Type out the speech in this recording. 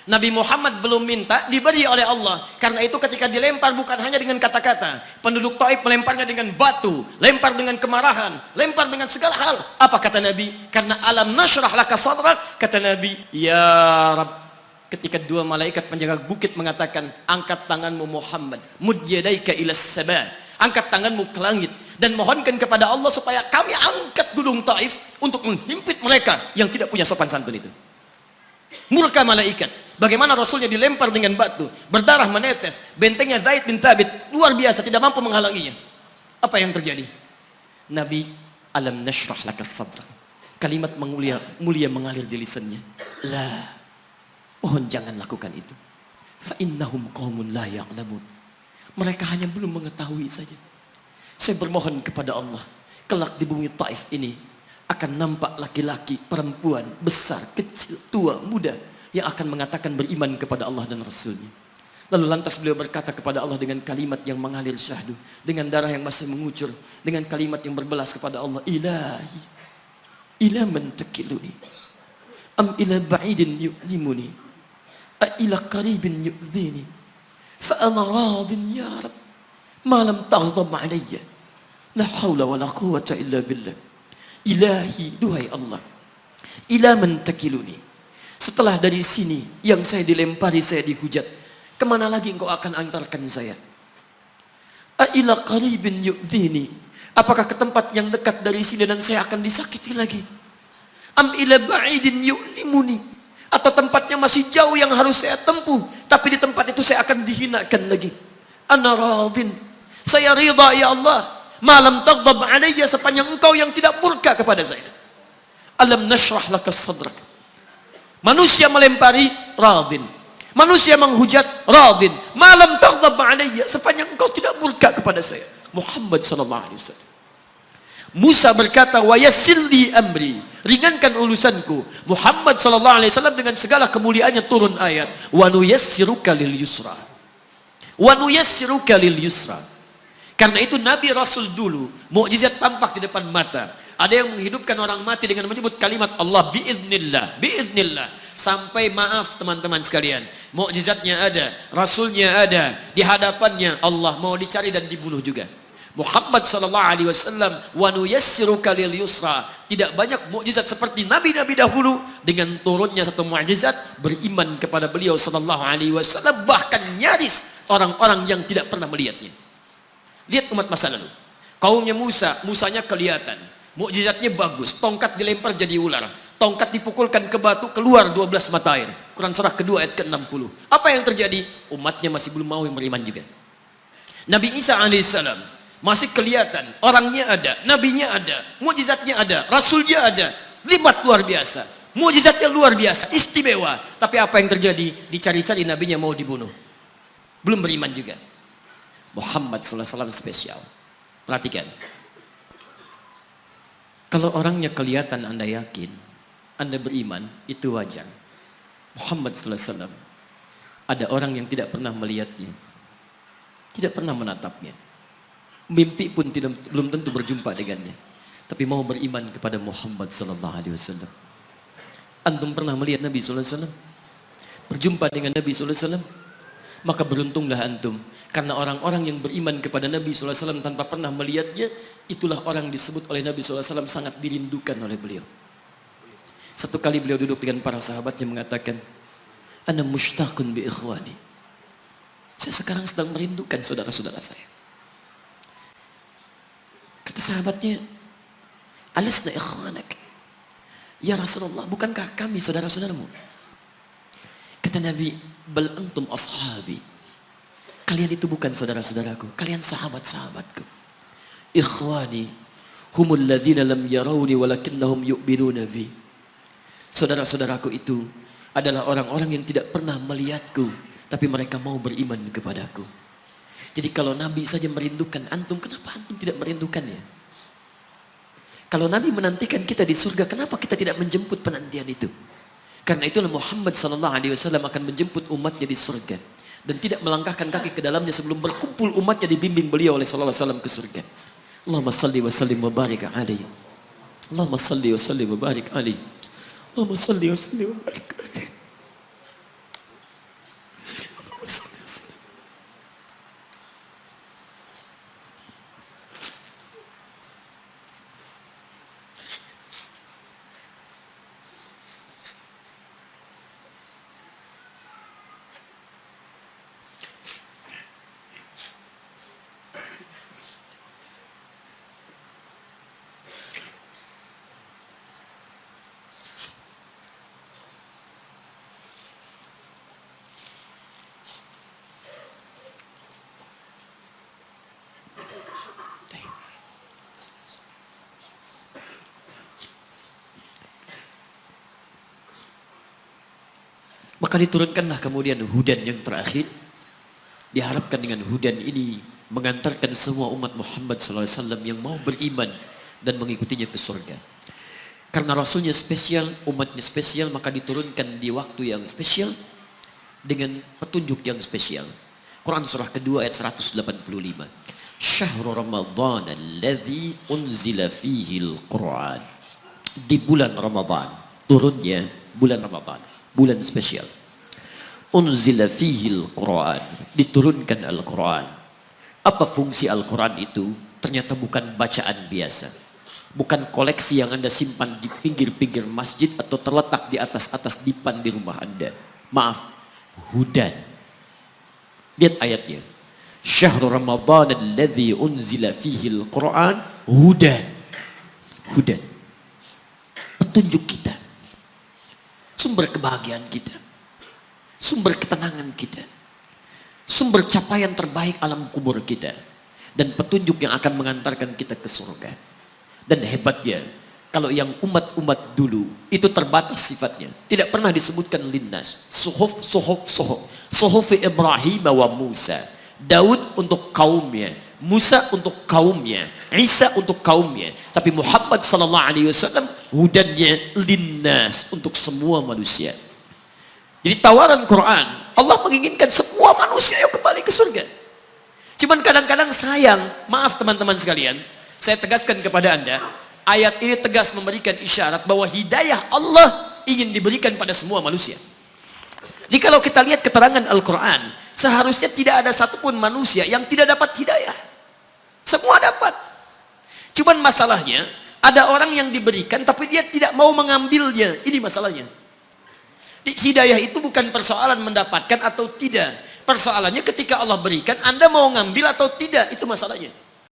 Nabi Muhammad belum minta, diberi oleh Allah. Karena itu ketika dilempar bukan hanya dengan kata-kata. Penduduk Taif melemparnya dengan batu, lempar dengan kemarahan, lempar dengan segala hal. Apa kata Nabi? Karena alam nashrah laka sadrak, kata Nabi, ya Rabb. Ketika dua malaikat penjaga bukit mengatakan, angkat tanganmu Muhammad, mud yadaika ilas sama, angkat tanganmu ke langit dan mohonkan kepada Allah supaya kami angkat gunung Taif untuk menghimpit mereka yang tidak punya sopan santun itu. Murka malaikat. Bagaimana Rasulnya dilempar dengan batu, berdarah menetes, bentengnya Zaid bin Thabit luar biasa, tidak mampu menghalanginya. Apa yang terjadi? Nabi, alam nashrah laka sadrak. Kalimat mulia mengalir di lisannya. La, mohon jangan lakukan itu. Fa innahum qaumun la ya'lamun. Mereka hanya belum mengetahui saja. Saya bermohon kepada Allah, kelak di bumi Taif ini akan nampak laki-laki, perempuan, besar, kecil, tua, muda yang akan mengatakan beriman kepada Allah dan Rasulnya. Lalu lantas beliau berkata kepada Allah dengan kalimat yang mengalir syahdu, dengan darah yang masih mengucur, dengan kalimat yang berbelas kepada Allah, Ilahi, ila man takiluni, am ila ba'idin yu'limuni, a ila qaribin yu'zini, fa ana radin ya Rab, ma lam taghdab alayya, la hawla wa la quwwata illa billah. Ilahi, duhai Allah, ila man takiluni, setelah dari sini yang saya dilempari, saya dihujat, kemana lagi engkau akan antarkan saya? A'ila qaribin yu'zini, apakah ke tempat yang dekat dari sini dan saya akan disakiti lagi? Am ila ba'idin yu'limuni, atau tempatnya masih jauh yang harus saya tempuh, tapi di tempat itu saya akan dihinakan lagi. Ana radin, saya ridha ya Allah, malam taghdab alayya, sepanjang engkau yang tidak murka kepada saya. Alam nashrah laka sadrak. Manusia melempari, radin. Manusia menghujat, radin. Malam taghdab alayya, sepanjang engkau tidak murka kepada saya. Muhammad sallallahu alaihi wasallam. Musa berkata, wa yassir li amri, ringankan urusanku. Muhammad sallallahu alaihi wasallam dengan segala kemuliaannya turun ayat, wa nuyassiruka lil yusra. Wa nuyassiruka lil yusra. Karena itu Nabi Rasul dulu mukjizat tampak di depan mata. Ada yang menghidupkan orang mati dengan menyebut kalimat Allah biiznillah, biiznillah. Sampai maaf teman-teman sekalian, mukjizatnya ada, Rasulnya ada, di hadapannya Allah mau dicari dan dibunuh juga. Muhammad sallallahu alaihi wasallam, wa nuyassiruka lil yusra. Tidak banyak mukjizat seperti nabi-nabi dahulu, dengan turunnya satu mukjizat beriman kepada beliau sallallahu alaihi wasallam, bahkan nyaris orang-orang yang tidak pernah melihatnya. Lihat umat masa lalu. Kaumnya Musa, Musanya kelihatan. Mukjizatnya bagus. Tongkat dilempar jadi ular. Tongkat dipukulkan ke batu, keluar 12 mata air. Quran surah kedua ayat ke-60. Apa yang terjadi? Umatnya masih belum mau beriman juga. Nabi Isa alaihissalam masih kelihatan. Orangnya ada, nabinya ada, mukjizatnya ada, rasulnya ada. Libat luar biasa. Mukjizatnya luar biasa, istimewa. Tapi apa yang terjadi? Dicari-cari nabinya mau dibunuh. Belum beriman juga. Muhammad SAW spesial. Perhatikan. Kalau orangnya kelihatan Anda yakin, Anda beriman, itu wajar. Muhammad SAW, ada orang yang tidak pernah melihatnya, tidak pernah menatapnya, mimpi pun belum tentu berjumpa dengannya, tapi mau beriman kepada Muhammad SAW. Antum pernah melihat Nabi SAW? Berjumpa dengan Nabi SAW? Maka beruntunglah antum, karena orang-orang yang beriman kepada Nabi SAW tanpa pernah melihatnya, itulah orang disebut oleh Nabi SAW sangat dirindukan oleh beliau. Satu kali beliau duduk dengan para sahabatnya mengatakan, ana mushtaqun bi ikhwani, saya sekarang sedang merindukan saudara-saudara saya. Kata sahabatnya, alasna ikhwanak ya Rasulullah, bukankah kami saudara-saudaramu? Kata Nabi, bal antum ashabi, kalian itu bukan saudara-saudaraku, kalian sahabat-sahabatku. Ikhwani humul ladzina lam yarawni walakinnahum yu'minuna bi. Saudara-saudaraku itu adalah orang-orang yang tidak pernah melihatku, tapi mereka mau beriman kepadaku. Jadi kalau Nabi saja merindukan antum, kenapa antum tidak merindukannya? Kalau Nabi menantikan kita di surga, kenapa kita tidak menjemput penantian itu? Karena itulah Muhammad SAW akan menjemput umatnya di surga, dan tidak melangkahkan kaki ke dalamnya sebelum berkumpul umatnya dibimbing beliau oleh SAW ke surga. Allahumma salli wa sallim wa barik alaihi. Allahumma salli wa sallim wa barik alaihi. Allahumma salli wa sallim wa barik alaihi. Maka diturunkanlah kemudian hudan yang terakhir. Diharapkan dengan hudan ini mengantarkan semua umat Muhammad SAW yang mau beriman dan mengikutinya ke surga. Karena Rasulnya spesial, umatnya spesial, maka diturunkan di waktu yang spesial dengan petunjuk yang spesial. Quran surah kedua ayat 185. Syahrul Ramadan alladzi unzila fihi al-Quran. Di bulan Ramadan, turunnya bulan Ramadan, bulan spesial. Unzila fihi al-Quran, diturunkan Al-Quran. Apa fungsi Al-Quran itu? Ternyata bukan bacaan biasa. Bukan koleksi yang Anda simpan di pinggir-pinggir masjid atau terletak di atas-atas dipan di rumah Anda. Maaf, hudan. Lihat ayatnya. Syahrul Ramadan alladzi unzila fihi al-Quran hudan. Hudan. Petunjuk kita. Sumber kebahagiaan kita. Sumber ketenangan kita. Sumber capaian terbaik alam kubur kita. Dan petunjuk yang akan mengantarkan kita ke surga. Dan hebatnya, kalau yang umat-umat dulu itu terbatas sifatnya. Tidak pernah disebutkan linnas. Suhuf. Suhuf Ibrahim wa Musa. Daud untuk kaumnya, Musa untuk kaumnya, Isa untuk kaumnya. Tapi Muhammad SAW hudannya linnas untuk semua manusia. Jadi tawaran Quran, Allah menginginkan semua manusia yang kembali ke surga. Cuman kadang-kadang sayang, maaf teman-teman sekalian, saya tegaskan kepada Anda, ayat ini tegas memberikan isyarat bahwa hidayah Allah ingin diberikan pada semua manusia. Jadi kalau kita lihat keterangan Al-Quran, seharusnya tidak ada satupun manusia yang tidak dapat hidayah. Semua dapat. Cuman masalahnya, ada orang yang diberikan tapi dia tidak mau mengambilnya. Ini masalahnya. Hidayah itu bukan persoalan mendapatkan atau tidak. Persoalannya ketika Allah berikan, Anda mau ngambil atau tidak. Itu masalahnya.